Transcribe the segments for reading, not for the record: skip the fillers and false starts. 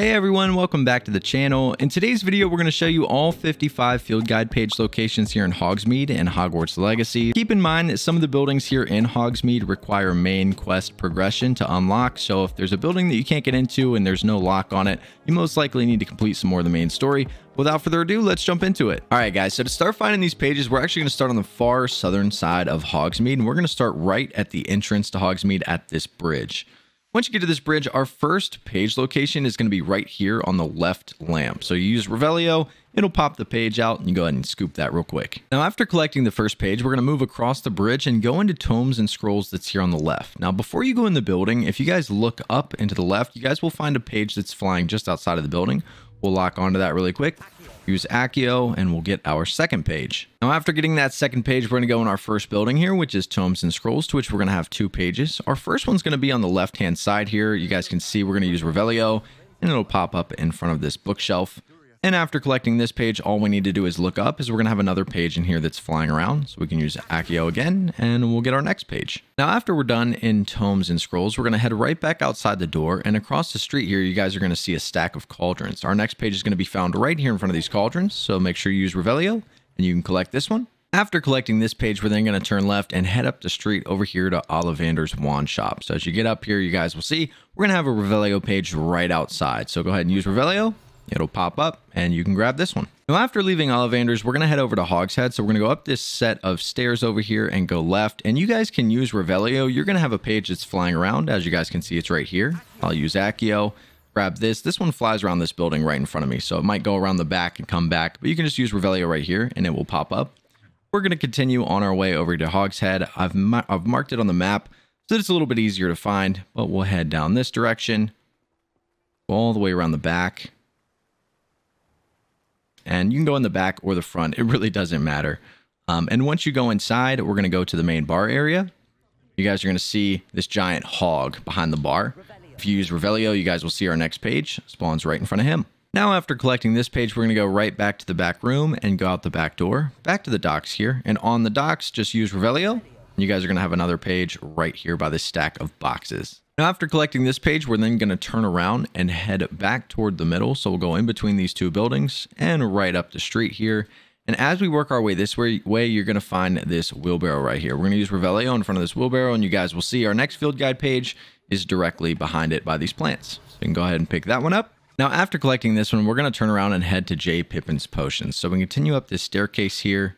Hey everyone, welcome back to the channel. In today's video, we're going to show you all 55 field guide page locations here in Hogsmeade and Hogwarts Legacy. Keep in mind that some of the buildings here in Hogsmeade require main quest progression to unlock, so if there's a building that you can't get into and there's no lock on it, you most likely need to complete some more of the main story. Without further ado, let's jump into it. Alright guys, so to start finding these pages, we're actually going to start on the far southern side of Hogsmeade, and we're going to start right at the entrance to Hogsmeade at this bridge. Once you get to this bridge, our first page location is going to be right here on the left lamp. So you use Revelio, it'll pop the page out, and you go ahead and scoop that real quick. Now, after collecting the first page, we're going to move across the bridge and go into Tomes and Scrolls that's here on the left. Now, before you go in the building, if you guys look up and to the left, you guys will find a page that's flying just outside of the building. We'll lock onto that really quick. Use Accio and we'll get our second page. Now, after getting that second page, we're going to go in our first building here, which is Tomes and Scrolls, to which we're going to have two pages. Our first one's going to be on the left-hand side here. You guys can see we're going to use Revelio, and it'll pop up in front of this bookshelf. And after collecting this page, all we need to do is look up, as we're going to have another page in here that's flying around. So we can use Accio again, and we'll get our next page. Now, after we're done in Tomes and Scrolls, we're going to head right back outside the door. And across the street here, you guys are going to see a stack of cauldrons. Our next page is going to be found right here in front of these cauldrons. So make sure you use Revelio, and you can collect this one. After collecting this page, we're then going to turn left and head up the street over here to Ollivander's Wand Shop. So as you get up here, you guys will see we're going to have a Revelio page right outside. So go ahead and use Revelio. It'll pop up and you can grab this one. Now, after leaving Ollivander's, we're going to head over to Hogshead. So we're going to go up this set of stairs over here and go left. And you guys can use Revelio. You're going to have a page that's flying around. As you guys can see, it's right here. I'll use Accio. Grab this. This one flies around this building right in front of me. So it might go around the back and come back. But you can just use Revelio right here and it will pop up. We're going to continue on our way over to Hogshead. I've marked it on the map so that it's a little bit easier to find. But we'll head down this direction. Go all the way around the back. And you can go in the back or the front. It really doesn't matter. And once you go inside, we're going to go to the main bar area. You guys are going to see this giant hog behind the bar. If you use Revelio, you guys will see our next page. Spawns right in front of him. Now, after collecting this page, we're going to go right back to the back room and go out the back door. Back to the docks here. And on the docks, just use Revelio. You guys are going to have another page right here by this stack of boxes. Now, after collecting this page, we're then going to turn around and head back toward the middle. So we'll go in between these two buildings and right up the street here. And as we work our way this way, you're going to find this wheelbarrow right here. We're going to use Revelio in front of this wheelbarrow, and you guys will see our next field guide page is directly behind it by these plants. So you can go ahead and pick that one up. Now, after collecting this one, we're going to turn around and head to J. Pippin's Potions. So we continue up this staircase here,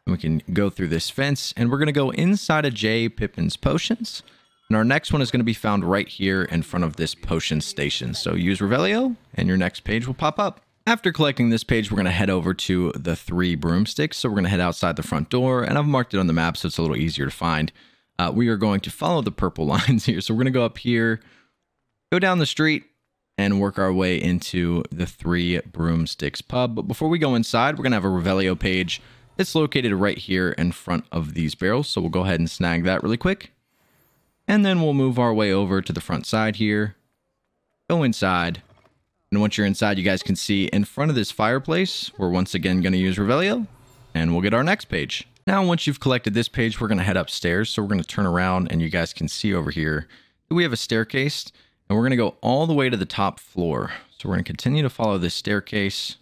and we can go through this fence, and we're going to go inside of J. Pippin's Potions. And our next one is going to be found right here in front of this potion station. So use Revelio and your next page will pop up. After collecting this page, we're going to head over to the 3 broomsticks. So we're going to head outside the front door, and I've marked it on the map so it's a little easier to find. We are going to follow the purple lines here. So we're going to go up here, go down the street, and work our way into the 3 broomsticks pub. But before we go inside, we're going to have a Revelio page. It's located right here in front of these barrels. So we'll go ahead and snag that really quick. And then we'll move our way over to the front side here, go inside. And once you're inside, you guys can see in front of this fireplace, we're once again going to use Revelio, and we'll get our next page. Now, once you've collected this page, we're going to head upstairs. So we're going to turn around, and you guys can see over here, we have a staircase, and we're going to go all the way to the top floor. So we're going to continue to follow this staircase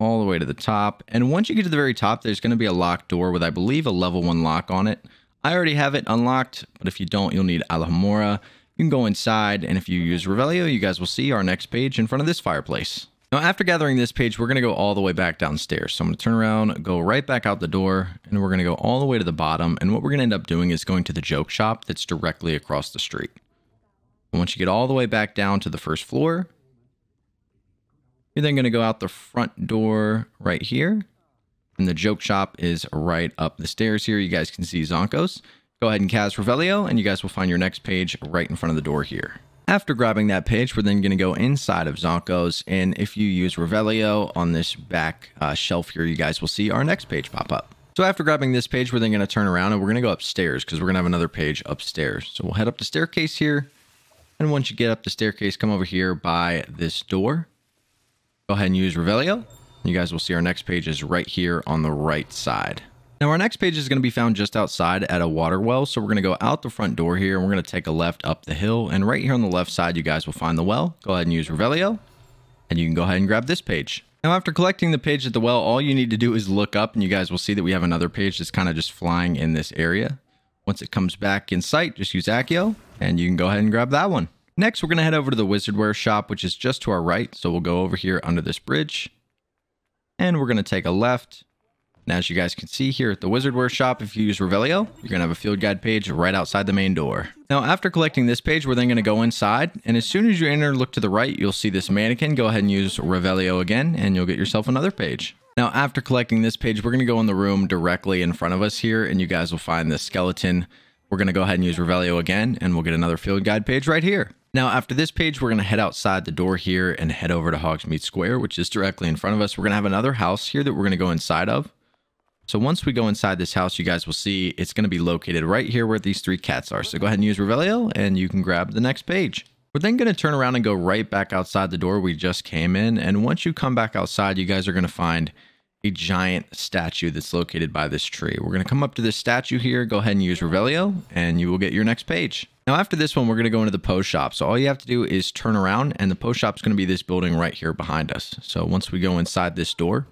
all the way to the top. And once you get to the very top, there's going to be a locked door with, I believe, a level 1 lock on it. I already have it unlocked, but if you don't, you'll need Alhambra. You can go inside, and if you use Revelio, you guys will see our next page in front of this fireplace. Now, after gathering this page, we're going to go all the way back downstairs. So I'm going to turn around, go right back out the door, and we're going to go all the way to the bottom. And what we're going to end up doing is going to the joke shop that's directly across the street. And once you get all the way back down to the first floor, you're then going to go out the front door right here. And the joke shop is right up the stairs here. You guys can see Zonkos. Go ahead and cast Revelio, and you guys will find your next page right in front of the door here. After grabbing that page, we're then going to go inside of Zonkos. And if you use Revelio on this back shelf here, you guys will see our next page pop up. So after grabbing this page, we're then going to turn around and we're going to go upstairs because we're going to have another page upstairs. So we'll head up the staircase here. And once you get up the staircase, come over here by this door. Go ahead and use Revelio. You guys will see our next page is right here on the right side. Now our next page is going to be found just outside at a water well. So we're going to go out the front door here and we're going to take a left up the hill. And right here on the left side, you guys will find the well. Go ahead and use Revelio and you can go ahead and grab this page. Now after collecting the page at the well, all you need to do is look up and you guys will see that we have another page that's kind of just flying in this area. Once it comes back in sight, just use Accio and you can go ahead and grab that one. Next, we're going to head over to the Wizardware shop, which is just to our right. So we'll go over here under this bridge and we're going to take a left. And as you guys can see here at the Wizardware shop, if you use Revelio, you're going to have a field guide page right outside the main door. Now, after collecting this page, we're then going to go inside. And as soon as you enter, look to the right, you'll see this mannequin. Go ahead and use Revelio again, and you'll get yourself another page. Now, after collecting this page, we're going to go in the room directly in front of us here, and you guys will find this skeleton. We're going to go ahead and use Revelio again, and we'll get another field guide page right here. Now, after this page, we're going to head outside the door here and head over to Hogsmeade Square, which is directly in front of us. We're going to have another house here that we're going to go inside of. So once we go inside this house, you guys will see it's going to be located right here where these three cats are. So go ahead and use Revelio and you can grab the next page. We're then going to turn around and go right back outside the door we just came in. And once you come back outside, you guys are going to find a giant statue that's located by this tree. We're going to come up to this statue here, go ahead and use Revelio and you will get your next page. Now after this one, we're going to go into the post shop. So all you have to do is turn around and the post shop is going to be this building right here behind us. So once we go inside this door,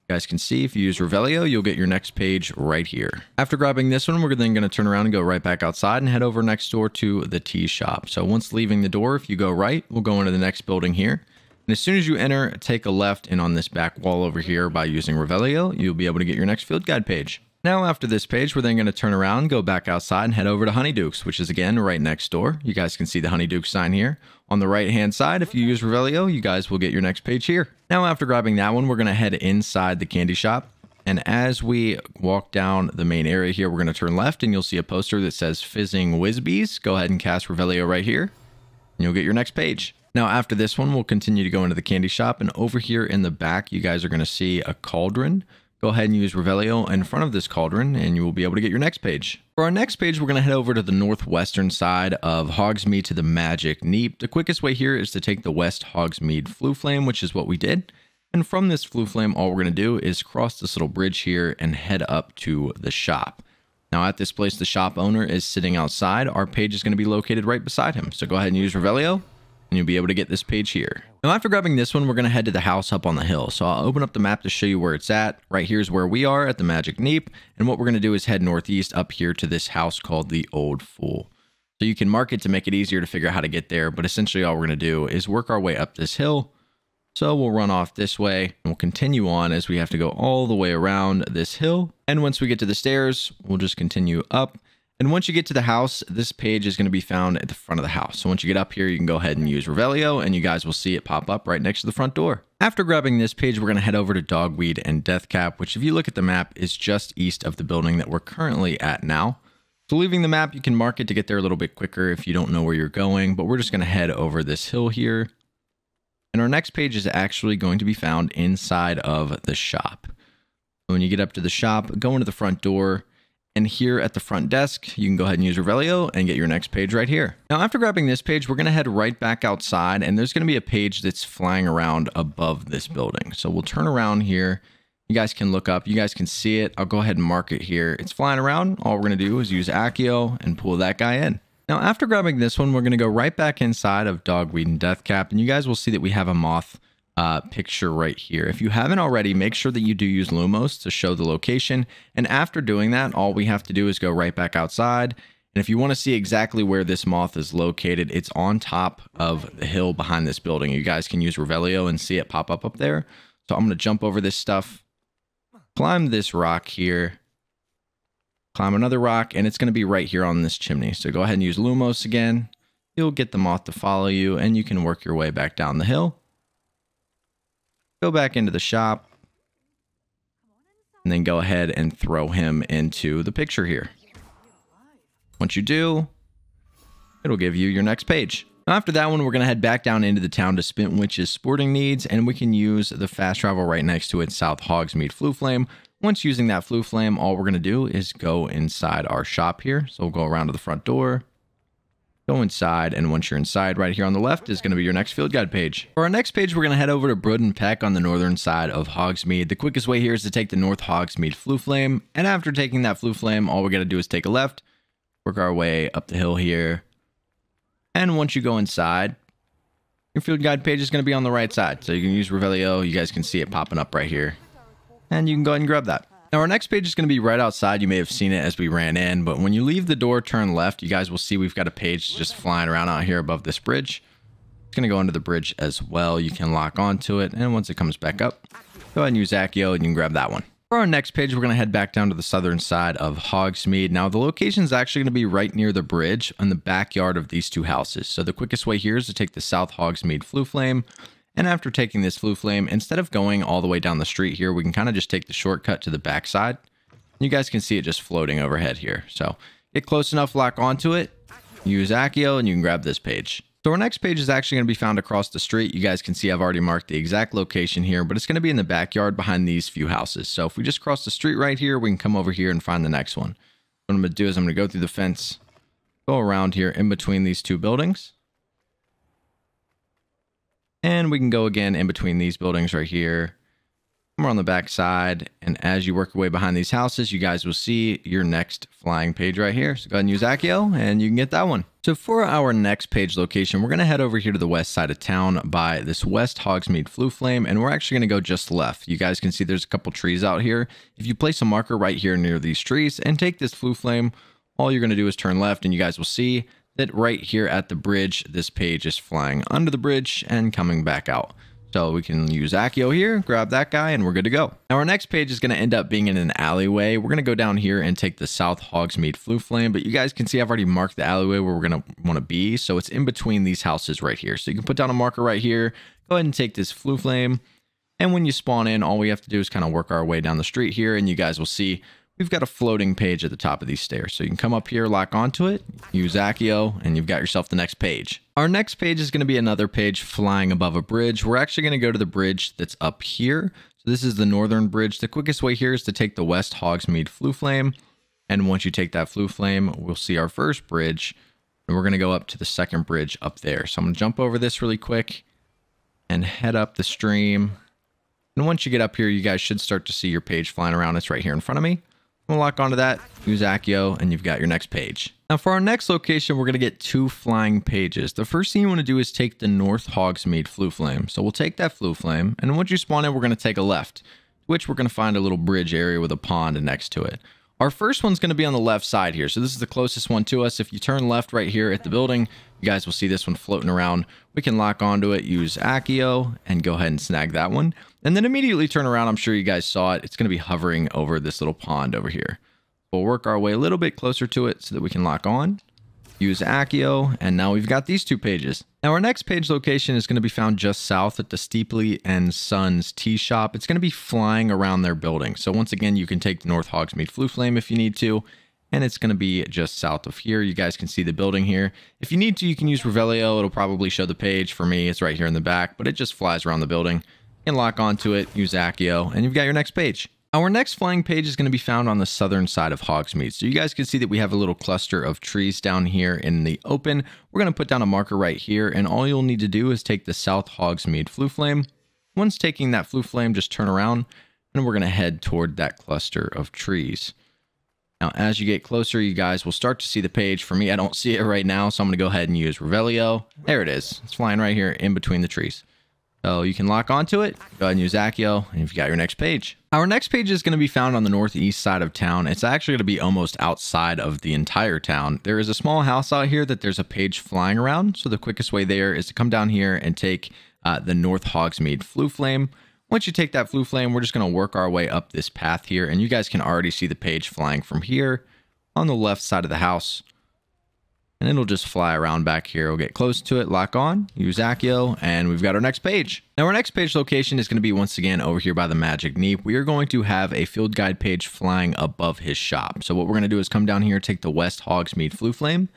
you guys can see if you use Revelio, you'll get your next page right here. After grabbing this one, we're then going to turn around and go right back outside and head over next door to the tea shop. So once leaving the door, if you go right, we'll go into the next building here. And as soon as you enter, take a left and on this back wall over here by using Revelio, you'll be able to get your next field guide page. Now after this page, we're then going to turn around, go back outside and head over to Honeydukes, which is again right next door. You guys can see the Honeydukes sign here. On the right hand side, if you use Revelio, you guys will get your next page here. Now after grabbing that one, we're going to head inside the candy shop. And as we walk down the main area here, we're going to turn left and you'll see a poster that says Fizzing Whizbees. Go ahead and cast Revelio right here and you'll get your next page. Now after this one, we'll continue to go into the candy shop, and over here in the back, you guys are going to see a cauldron. Go ahead and use Revelio in front of this cauldron and you will be able to get your next page. For our next page, we're going to head over to the northwestern side of Hogsmeade to the Magic Neep. The quickest way here is to take the West Hogsmeade Flue Flame, which is what we did. And from this Flue Flame, all we're going to do is cross this little bridge here and head up to the shop. Now at this place, the shop owner is sitting outside. Our page is going to be located right beside him. So go ahead and use Revelio and you'll be able to get this page here. Now after grabbing this one, we're going to head to the house up on the hill. So I'll open up the map to show you where it's at. Right here is where we are at the Magic Neep. And what we're going to do is head northeast up here to this house called the Old Fool. So you can mark it to make it easier to figure out how to get there. But essentially all we're going to do is work our way up this hill. So we'll run off this way and we'll continue on as we have to go all the way around this hill. And once we get to the stairs, we'll just continue up. And once you get to the house, this page is going to be found at the front of the house. So once you get up here, you can go ahead and use Revelio and you guys will see it pop up right next to the front door. After grabbing this page, we're going to head over to Dogweed and Deathcap, which if you look at the map is just east of the building that we're currently at now. So leaving the map, you can mark it to get there a little bit quicker if you don't know where you're going, but we're just going to head over this hill here. And our next page is actually going to be found inside of the shop. When you get up to the shop, go into the front door. And here at the front desk, you can go ahead and use Revelio and get your next page right here. Now, after grabbing this page, we're going to head right back outside and there's going to be a page that's flying around above this building. So we'll turn around here. You guys can look up. You guys can see it. I'll go ahead and mark it here. It's flying around. All we're going to do is use Accio and pull that guy in. Now, after grabbing this one, we're going to go right back inside of Dogweed and Deathcap. And you guys will see that we have a moth picture right here. If you haven't already, make sure that you do use Lumos to show the location. And after doing that, all we have to do is go right back outside. And if you want to see exactly where this moth is located, it's on top of the hill behind this building. You guys can use Revelio and see it pop up there. So I'm going to jump over this stuff, climb this rock here, climb another rock, and it's going to be right here on this chimney. So go ahead and use Lumos again. You'll get the moth to follow you and you can work your way back down the hill. Go back into the shop and then go ahead and throw him into the picture here. Once you do, it'll give you your next page. Now after that one, we're going to head back down into the town to Spintwitch's sporting needs, and we can use the fast travel right next to it, South Hogsmeade Flue Flame. Once using that Flue Flame, all we're going to do is go inside our shop here. So we'll go around to the front door. Go inside, and once you're inside, right here on the left is going to be your next field guide page. For our next page, we're going to head over to Brood and Peck on the northern side of Hogsmeade. The quickest way here is to take the North Hogsmeade Flue Flame, and after taking that Flue Flame, all we got to do is take a left, work our way up the hill here, and once you go inside, your field guide page is going to be on the right side, so you can use Revelio. You guys can see it popping up right here, and you can go ahead and grab that. Now, our next page is going to be right outside. You may have seen it as we ran in, but when you leave the door, turn left, you guys will see we've got a page just flying around out here above this bridge. It's going to go under the bridge as well. You can lock onto it, and once it comes back up, go ahead and use Accio, and you can grab that one. For our next page, we're going to head back down to the southern side of Hogsmeade. Now, the location is actually going to be right near the bridge in the backyard of these two houses. So the quickest way here is to take the South Hogsmeade Flue Flame. And after taking this Flue Flame, instead of going all the way down the street here, we can kind of just take the shortcut to the backside. You guys can see it just floating overhead here. So get close enough, lock onto it, use Accio, and you can grab this page. So our next page is actually going to be found across the street. You guys can see I've already marked the exact location here, but it's going to be in the backyard behind these few houses. So if we just cross the street right here, we can come over here and find the next one. What I'm going to do is I'm going to go through the fence, go around here in between these two buildings. And we can go again in between these buildings right here. We're on the back side, and as you work your way behind these houses, you guys will see your next flying page right here. So go ahead and use Accio, and you can get that one. So for our next page location, we're going to head over here to the west side of town by this West Hogsmeade Flue Flame, and we're actually going to go just left. You guys can see there's a couple trees out here. If you place a marker right here near these trees and take this Flue Flame, all you're going to do is turn left, and you guys will see that right here at the bridge, this page is flying under the bridge and coming back out. So we can use Accio here, grab that guy, and we're good to go. Now our next page is going to end up being in an alleyway. We're going to go down here and take the South Hogsmeade Flue Flame, but you guys can see I've already marked the alleyway where we're going to want to be. So it's in between these houses right here. So you can put down a marker right here, go ahead and take this Flue Flame. And when you spawn in, all we have to do is kind of work our way down the street here, and you guys will see we've got a floating page at the top of these stairs. So you can come up here, lock onto it, use Accio, and you've got yourself the next page. Our next page is going to be another page flying above a bridge. We're actually going to go to the bridge that's up here. So this is the northern bridge. The quickest way here is to take the West Hogsmeade Flue Flame. And once you take that Flue Flame, we'll see our first bridge. And we're going to go up to the second bridge up there. So I'm going to jump over this really quick and head up the stream. And once you get up here, you guys should start to see your page flying around. It's right here in front of me. We'll lock onto that, use Accio, and you've got your next page. Now for our next location, we're going to get two flying pages. The first thing you want to do is take the North Hogsmeade Flue Flame. So we'll take that Flue Flame, and once you spawn in, we're going to take a left, which we're going to find a little bridge area with a pond next to it. Our first one's going to be on the left side here. So this is the closest one to us. If you turn left right here at the building, you guys will see this one floating around. We can lock onto it, use Accio, and go ahead and snag that one. And then immediately turn around. I'm sure you guys saw it. It's going to be hovering over this little pond over here. We'll work our way a little bit closer to it so that we can lock on. Use Accio, and now we've got these two pages. Now our next page location is going to be found just south at the Steepley and Sons Tea Shop. It's going to be flying around their building. So once again, you can take the North Hogsmeade Flue Flame if you need to, and it's going to be just south of here. You guys can see the building here. If you need to, you can use Revelio. It'll probably show the page. For me, it's right here in the back, but it just flies around the building. You can lock onto it, use Accio, and you've got your next page. Our next flying page is going to be found on the southern side of Hogsmeade. So you guys can see that we have a little cluster of trees down here in the open. We're going to put down a marker right here, and all you'll need to do is take the South Hogsmeade Flue Flame. Once taking that Flue Flame, just turn around, and we're going to head toward that cluster of trees. Now, as you get closer, you guys will start to see the page. For me, I don't see it right now, so I'm going to go ahead and use Revelio. There it is. It's flying right here in between the trees. So you can lock onto it, go ahead and use Accio, and you've got your next page. Our next page is going to be found on the northeast side of town. It's actually going to be almost outside of the entire town. There is a small house out here that there's a page flying around. So the quickest way there is to come down here and take the North Hogsmeade Flue Flame. Once you take that Flue Flame, we're just going to work our way up this path here. And you guys can already see the page flying from here on the left side of the house. And it'll just fly around back here. We'll get close to it, lock on, use Accio, and we've got our next page. Now our next page location is going to be once again over here by the Magic Neep. We are going to have a field guide page flying above his shop. So what we're going to do is come down here, take the West Hogsmeade Flue Flame,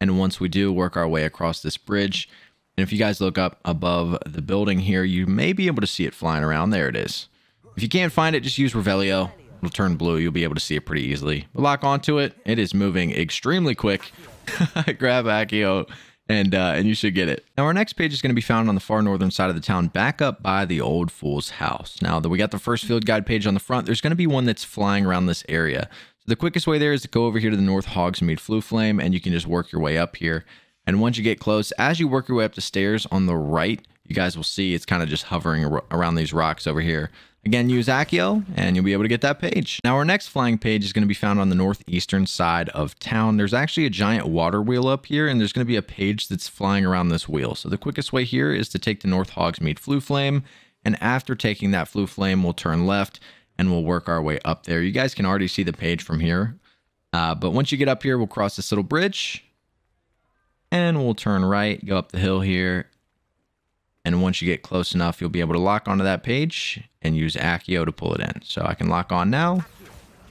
and once we do, work our way across this bridge. And if you guys look up above the building here, you may be able to see it flying around. There it is. If you can't find it, just use Revelio. it'll turn blue. You'll be able to see it pretty easily. But lock onto it. It is moving extremely quick. Grab Accio and you should get it. Now our next page is going to be found on the far northern side of the town, back up by the old fool's house. Now that we got the first field guide page on the front, there's going to be one that's flying around this area. So the quickest way there is to go over here to the North Hogsmeade Flue Flame, and you can just work your way up here. And once you get close, as you work your way up the stairs on the right, you guys will see it's kind of just hovering around these rocks over here. Again, use Accio and you'll be able to get that page. Now our next flying page is going to be found on the northeastern side of town. There's actually a giant water wheel up here, and there's going to be a page that's flying around this wheel. So the quickest way here is to take the North Hogsmeade Flue Flame, and after taking that Flue Flame, we'll turn left and we'll work our way up there. You guys can already see the page from here. But once you get up here, we'll cross this little bridge and we'll turn right, go up the hill here. And once you get close enough, you'll be able to lock onto that page and use Accio to pull it in. So I can lock on now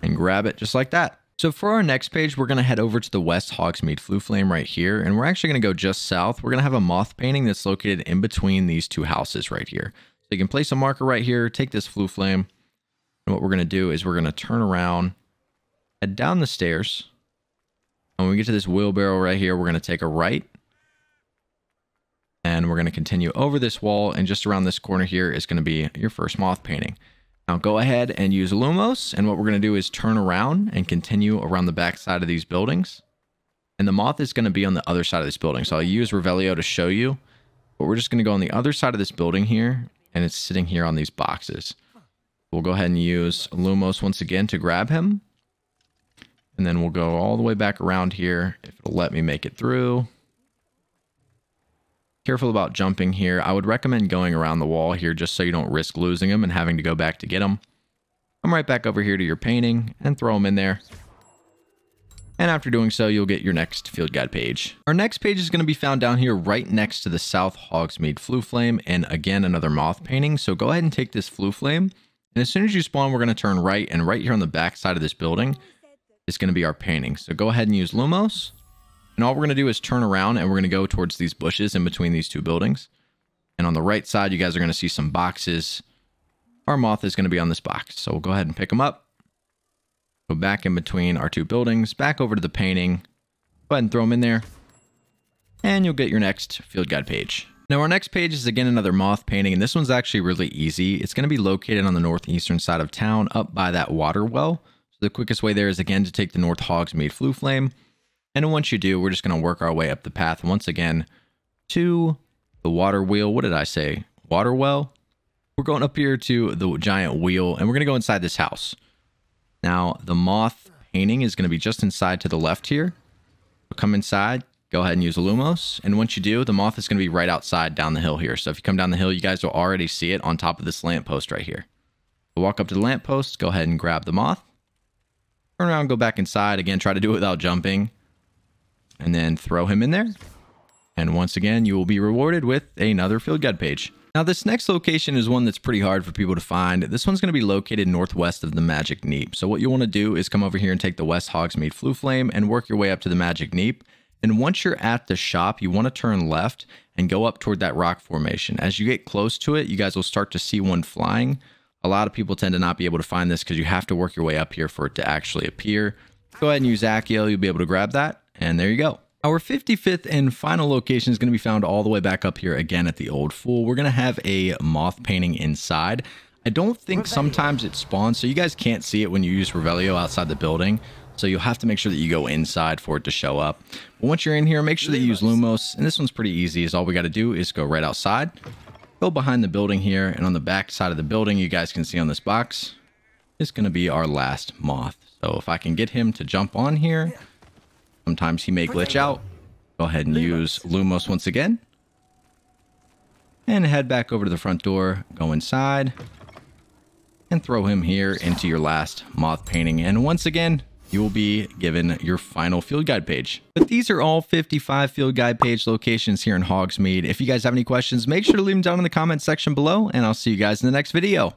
and grab it just like that. So for our next page, we're going to head over to the West Hogsmeade Flue Flame right here. And we're actually going to go just south. We're going to have a moth painting that's located in between these two houses right here. So you can place a marker right here, take this Flue Flame. And what we're going to do is we're going to turn around, head down the stairs. And when we get to this wheelbarrow right here, we're going to take a right. And we're going to continue over this wall, and just around this corner here is going to be your first moth painting. Now go ahead and use Lumos, and what we're going to do is turn around and continue around the back side of these buildings. And the moth is going to be on the other side of this building. So I'll use Revelio to show you, but we're just going to go on the other side of this building here, and it's sitting here on these boxes. We'll go ahead and use Lumos once again to grab him. And then we'll go all the way back around here if it'll let me make it through. Careful about jumping here. I would recommend going around the wall here just so you don't risk losing them and having to go back to get them. Come right back over here to your painting and throw them in there. And after doing so, you'll get your next field guide page. Our next page is going to be found down here right next to the South Hogsmeade Flue Flame, and again, another moth painting. So go ahead and take this Flue Flame, and as soon as you spawn, we're going to turn right, and right here on the back side of this building is going to be our painting. So go ahead and use Lumos. And all we're going to do is turn around, and we're going to go towards these bushes in between these two buildings. And on the right side, you guys are going to see some boxes. Our moth is going to be on this box. So we'll go ahead and pick them up. Go back in between our two buildings, back over to the painting. Go ahead and throw them in there. And you'll get your next field guide page. Now our next page is again another moth painting, and this one's actually really easy. It's going to be located on the northeastern side of town up by that water well. So the quickest way there is again to take the North Hogsmeade Flue Flame. And once you do, we're just going to work our way up the path once again to the water wheel. What did I say? Water well? We're going up here to the giant wheel, and we're going to go inside this house. Now, the moth painting is going to be just inside to the left here. We'll come inside, go ahead and use Lumos. And once you do, the moth is going to be right outside down the hill here. So if you come down the hill, you guys will already see it on top of this lamppost right here. We'll walk up to the lamppost, go ahead and grab the moth. Turn around, go back inside. Again, try to do it without jumping. And then throw him in there. And once again, you will be rewarded with another field guide page. Now this next location is one that's pretty hard for people to find. This one's going to be located northwest of the Magic Neep. So what you want to do is come over here and take the West Hogsmeade Flue Flame and work your way up to the Magic Neep. And once you're at the shop, you want to turn left and go up toward that rock formation. As you get close to it, you guys will start to see one flying. A lot of people tend to not be able to find this because you have to work your way up here for it to actually appear. Go ahead and use Accio. You'll be able to grab that. And there you go. Our 55th and final location is going to be found all the way back up here again at the Old Fool. We're going to have a moth painting inside. I don't think sometimes it spawns, so you guys can't see it when you use Revelio outside the building. So you'll have to make sure that you go inside for it to show up. But once you're in here, make sure that you use Lumos. And this one's pretty easy, is all we got to do is go right outside. Go behind the building here, and on the back side of the building, you guys can see on this box, is going to be our last moth. So if I can get him to jump on here, sometimes he may glitch out. Go ahead and use Lumos once again. And head back over to the front door, go inside, and throw him here into your last moth painting. And once again, you will be given your final field guide page. But these are all 55 field guide page locations here in Hogsmeade. If you guys have any questions, make sure to leave them down in the comment section below, and I'll see you guys in the next video.